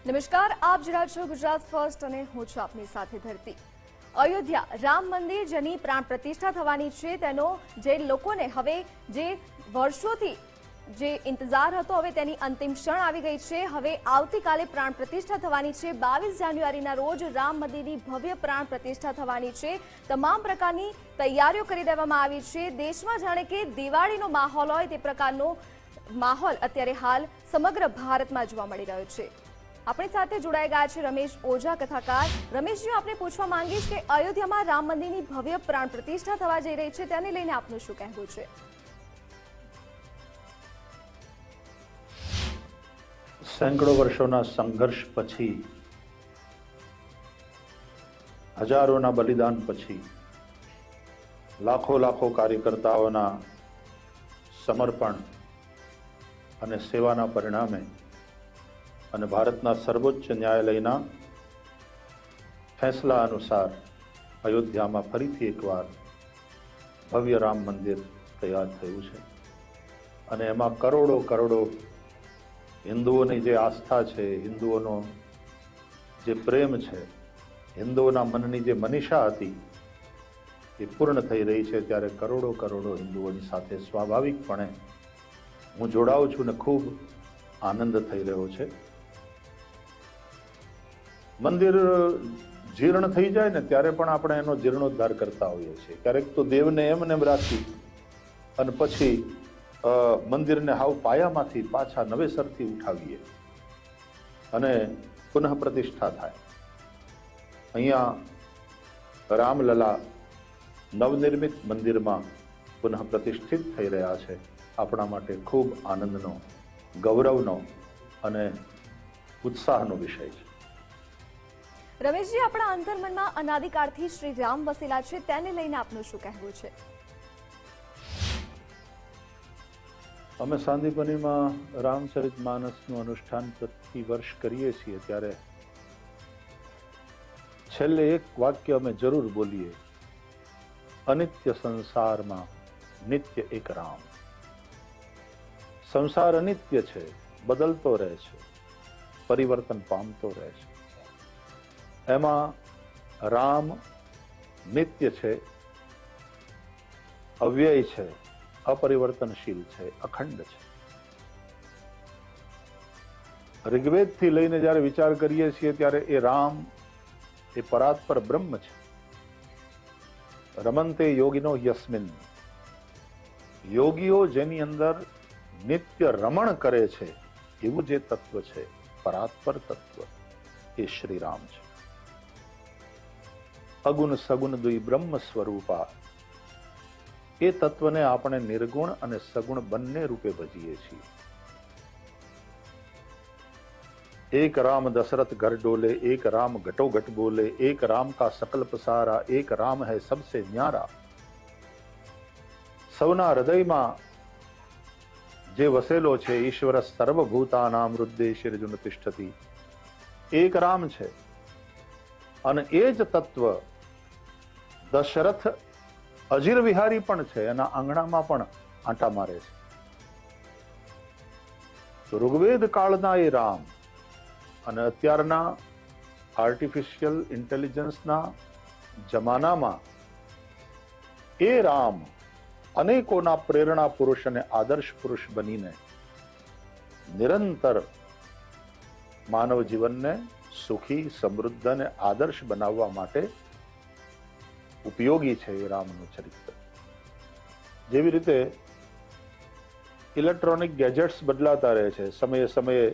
નમસ્કાર, આપ જોઈ રહ્યા છો ગુજરાત ફર્સ્ટ અને હું છું આપની સાથે ધરતી। અયોધ્યા રામ મંદિર જેની પ્રાણ પ્રતિષ્ઠા થવાની છે તેનો જે લોકોને હવે જે વર્ષોથી જે ઇંતજાર હતો હવે તેની અંતિમ ક્ષણ આવી ગઈ છે। હવે આવતીકાલે પ્રાણ પ્રતિષ્ઠા થવાની છે। 22 જાન્યુઆરીના રોજ રામ મંદિરની ભવ્ય પ્રાણ પ્રતિષ્ઠા થવાની છે। તમામ પ્રકારની તૈયારીઓ કરી દેવામાં આવી છે। દેશમાં જાણે કે દિવાળીનો માહોલ હોય તે પ્રકારનો માહોલ અત્યારે હાલ સમગ્ર ભારતમાં જોવા મળી રહ્યો છે। આપણી સાથે જોડાઈ ગયા છે રમેશ ઓઝા, કથાકાર। રમેશજી, આપણે પૂછવા માંગીશ કે અયોધ્યામાં રામ મંદિરની ભવ્ય પ્રાણ પ્રતિષ્ઠા થવા જઈ રહી છે, તેને લઈને આપનું શું કહેવું છે? સેંકડો વર્ષોના સંઘર્ષ પછી, હજારોના બલિદાન પછી, લાખો કાર્યકર્તાઓના સમર્પણ અને સેવાના પરિણામે અને ભારતના સર્વોચ્ચ ન્યાયાલયના ફેસલા અનુસાર અયોધ્યામાં ફરીથી એકવાર ભવ્ય રામ મંદિર તૈયાર થયું છે અને એમાં કરોડો હિન્દુઓની જે આસ્થા છે, હિન્દુઓનો જે પ્રેમ છે, હિન્દુઓના મનની જે મનીષા હતી એ પૂર્ણ થઈ રહી છે। ત્યારે કરોડો હિન્દુઓની સાથે સ્વાભાવિકપણે હું જોડાઉં છું ને ખૂબ આનંદ થઈ રહ્યો છે। મંદિર જીર્ણ થઈ જાય ને ત્યારે પણ આપણે એનો જીર્ણોદ્ધાર કરતા હોઈએ છીએ। ક્યારેક તો દેવને એમને રાખી અને પછી મંદિરને હાવ પાયામાંથી પાછા નવેસરથી ઉઠાવીએ અને પુનઃ પ્રતિષ્ઠા થાય। અહીંયા રામલલા નવનિર્મિત મંદિરમાં પુનઃ પ્રતિષ્ઠિત થઈ રહ્યા છે। આપણા માટે ખૂબ આનંદનો, ગૌરવનો અને ઉત્સાહનો વિષય છે। રમેશજી, આપણા અંતર્મનમાં અનાદિકાળથી શ્રી રામ વસેલા છે, તેને લઈને આપનું શું કહેવું છે? અમે સાંદીપનીમાં રામચરિત માનસનું અનુષ્ઠાન પ્રતિ વર્ષ કરીએ છીએ ત્યારે છેલ્લે એક વાક્ય અમે જરૂર બોલીએ, અનિત્ય સંસારમાં નિત્ય એક રામ। સંસાર અનિત્ય છે, બદલતો રહે છે, પરિવર્તન પામતો રહે છે। એમાં રામ નિત્ય છે, અવ્યય છે, અપરિવર્તનશીલ છે, અખંડ છે। ઋગ્વેદથી લઈને જ્યારે વિચાર કરીએ છીએ ત્યારે એ રામ એ પરાત્પર બ્રહ્મ છે। રમંતે યોગિનો યસ્મિન, યોગીઓ જેની અંદર નિત્ય રમણ કરે છે એવું જે તત્વ છે, પરાત્પર તત્વ, એ શ્રી રામ છે। અગુણ સગુણ દ્વિ બ્રહ્મ સ્વરૂપા, એ તત્વને આપણે નિર્ગુણ અને સગુણ બંને રૂપે ભજીએ છીએ। એક રામ દશરથ ઘર ડોલે, એક રામ ઘટો ઘટ બોલે, એક રામ કા સકલ પસારા, એક રામ હૈ સબસે ન્યારા। સૌના હૃદયમાં જે વસેલો છે ઈશ્વર સર્વભૂતાનામ હૃદય શિરજુન તિષ્ઠતિ, એક રામ છે। અને એ જ તત્વ દશરથ અજીર વિહારી પણ છે, એના આંગણામાં પણ આંટા મારે છે। તો ઋગ્વેદ કાળના એ રામ અને અત્યારના આર્ટિફિશિયલ ઇન્ટેલિજન્સના જમાનામાં એ રામ અનેકોના પ્રેરણા પુરુષ અને આદર્શ પુરુષ બનીને નિરંતર માનવ જીવનને સુખી, સમૃદ્ધ અને આદર્શ બનાવવા માટે ઉપયોગી છે એ રામનું ચરિત્ર। જેવી રીતે ઇલેક્ટ્રોનિક ગેજેટ્સ બદલાતા રહે છે, સમયે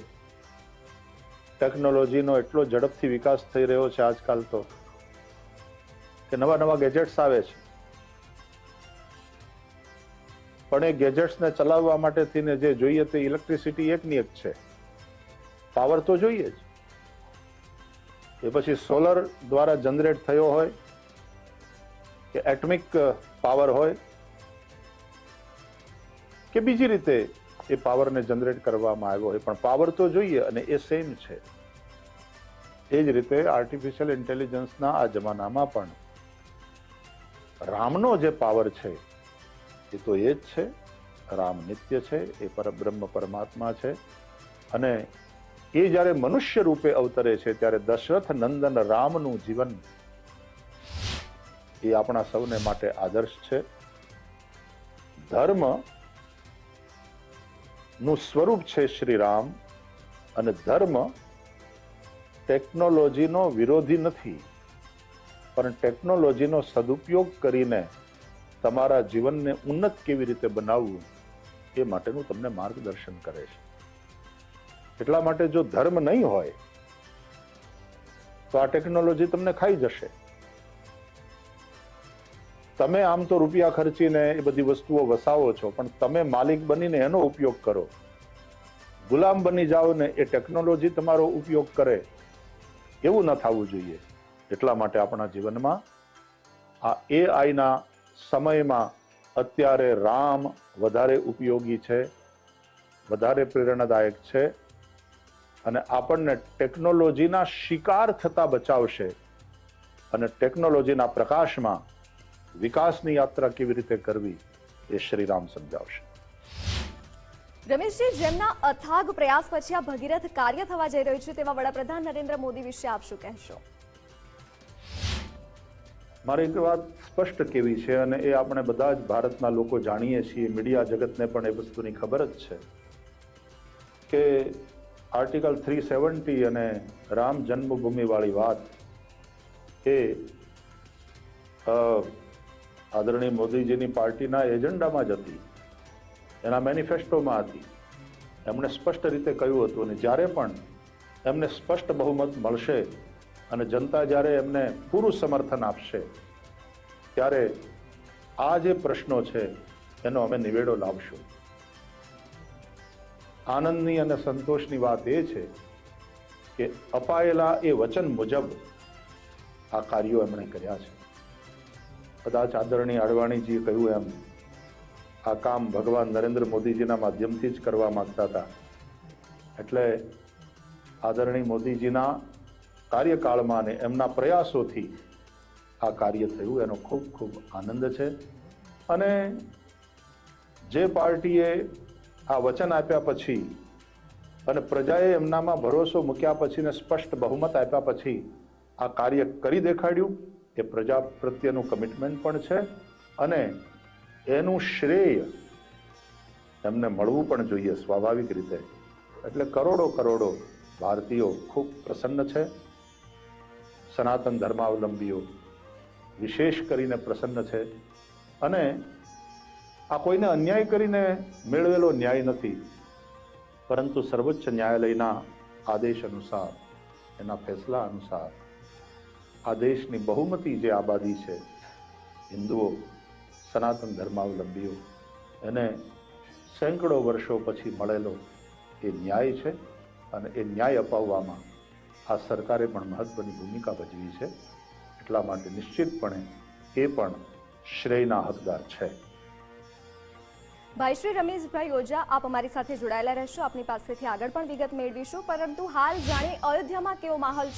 ટેકનોલોજીનો એટલો ઝડપથી વિકાસ થઈ રહ્યો છે આજકાલ તો કે નવા ગેજેટ્સ આવે છે, પણ એ ગેજેટ્સને ચલાવવા માટે થઈને જે જોઈએ તે ઇલેક્ટ્રિસિટી એકની એક છે, પાવર તો જોઈએ જ। એ પછી સોલર દ્વારા જનરેટ થયો હોય કે એટમિક પાવર હોય કે બીજી રીતે એ પાવરને જનરેટ કરવામાં આવ્યો હોય, પણ પાવર તો જોઈએ અને એ સેમ છે। એ જ રીતે આર્ટિફિશિયલ ઇન્ટેલિજન્સના આ જમાનામાં પણ રામનો જે પાવર છે એ તો એ જ છે। રામ નિત્ય છે, એ પરબ્રહ્મ પરમાત્મા છે અને એ જ્યારે મનુષ્ય રૂપે અવતરે છે ત્યારે દશરથ નંદન રામનું જીવન એ આપણા સૌને માટે આદર્શ છે. ધર્મ નું સ્વરૂપ છે શ્રી રામ, અને ધર્મ ટેકનોલોજીનો વિરોધી નથી, પણ ટેકનોલોજીનો સદુપયોગ કરીને તમારા જીવનને ઉન્નત કેવી રીતે બનાવવું એ માટેનું તમને માર્ગદર્શન કરે છે. એટલા માટે જો ધર્મ નહીં હોય તો આ ટેકનોલોજી તમને ખાઈ જશે. તમે આમ તો રૂપિયા ખર્ચીને એ બધી વસ્તુઓ વસાવો છો, પણ તમે માલિક બનીને એનો ઉપયોગ કરો. ગુલામ બની જાઓ ને એ ટેકનોલોજી તમારો ઉપયોગ કરે, એવું ન થવું જોઈએ. એટલા માટે આપણા જીવનમાં આ એઆઈના સમયમાં અત્યારે રામ વધારે ઉપયોગી છે, વધારે પ્રેરણાદાયક છે, અને આપણને ટેકનોલોજીના શિકાર થતા બચાવશે, અને ટેકનોલોજીના પ્રકાશમાં વિકાસની યાત્રા કેવી રીતે કરવી એ શ્રીરામ સમજાવશે. રમેશજી, જેમના અથાગ પ્રયાસ પછી આ ભગીરથ કાર્ય થવા જઈ રહ્યું છે તેવા વડાપ્રધાન નરેન્દ્ર મોદી વિશે આપ શું કહેશો? મારે એક વાત સ્પષ્ટ કહેવી છે, અને એ આપણે બધા જ ભારતના લોકો જાણીએ છીએ, મીડિયા જગતને પણ એ વસ્તુની ખબર જ છે કે આર્ટિકલ 370 અને રામ જન્મભૂમિ વાળી વાત એ આદરણીય મોદીજીની પાર્ટીના એજન્ડામાં જ હતી, એના મેનિફેસ્ટોમાં હતી. એમણે સ્પષ્ટ રીતે કહ્યું હતું, અને જ્યારે પણ એમને સ્પષ્ટ બહુમત મળશે અને જનતા જ્યારે એમને પૂરું સમર્થન આપશે ત્યારે આ જે પ્રશ્નો છે એનો અમે નિવેડો લાવશું. આનંદની અને સંતોષની વાત એ છે કે અપાયેલા એ વચન મુજબ આ કાર્યો એમણે કર્યા છે. કદાચ આદરણીય અડવાણીજીએ કહ્યું એમ આ કામ ભગવાન નરેન્દ્ર મોદીજીના માધ્યમથી જ કરવા માંગતા હતા, એટલે આદરણીય મોદીજીના કાર્યકાળમાં અને એમના પ્રયાસોથી આ કાર્ય થયું, એનો ખૂબ ખૂબ આનંદ છે. અને જે પાર્ટીએ આ વચન આપ્યા પછી અને પ્રજાએ એમનામાં ભરોસો મૂક્યા પછી ને સ્પષ્ટ બહુમત આપ્યા પછી આ કાર્ય કરી દેખાડ્યું, એ પ્રજા પ્રત્યેનું કમિટમેન્ટ પણ છે, અને એનું શ્રેય એમને મળવું પણ જોઈએ સ્વાભાવિક રીતે. એટલે કરોડો કરોડો ભારતીયો ખૂબ પ્રસન્ન છે. સનાતન ધર્માવલંબીઓ વિશેષ કરીને પ્રસન્ન છે, અને આ કોઈને અન્યાય કરીને મેળવેલો ન્યાય નથી, પરંતુ સર્વોચ્ચ ન્યાયાલયના આદેશ અનુસાર, એના ફેસલા અનુસાર આ દેશની બહુમતી જે આબાદી છે, હિન્દુઓ, સનાતન ધર્માવલંબીઓ, એને સેંકડો વર્ષો પછી મળેલો એ ન્યાય છે, અને એ ન્યાય અપાવવામાં આ સરકારે પણ મહત્વની ભૂમિકા ભજવી છે. એટલા માટે નિશ્ચિતપણે એ પણ શ્રેયના હકદાર છે. ભાઈ શ્રી રમેશભાઈ ઓઝા, આપ અમારી સાથે જોડાયેલા રહેશો. આપની પાસેથી આગળ પણ વિગત મેળવીશું, પરંતુ હાલ જાણી અયોધ્યામાં કેવો માહોલ છે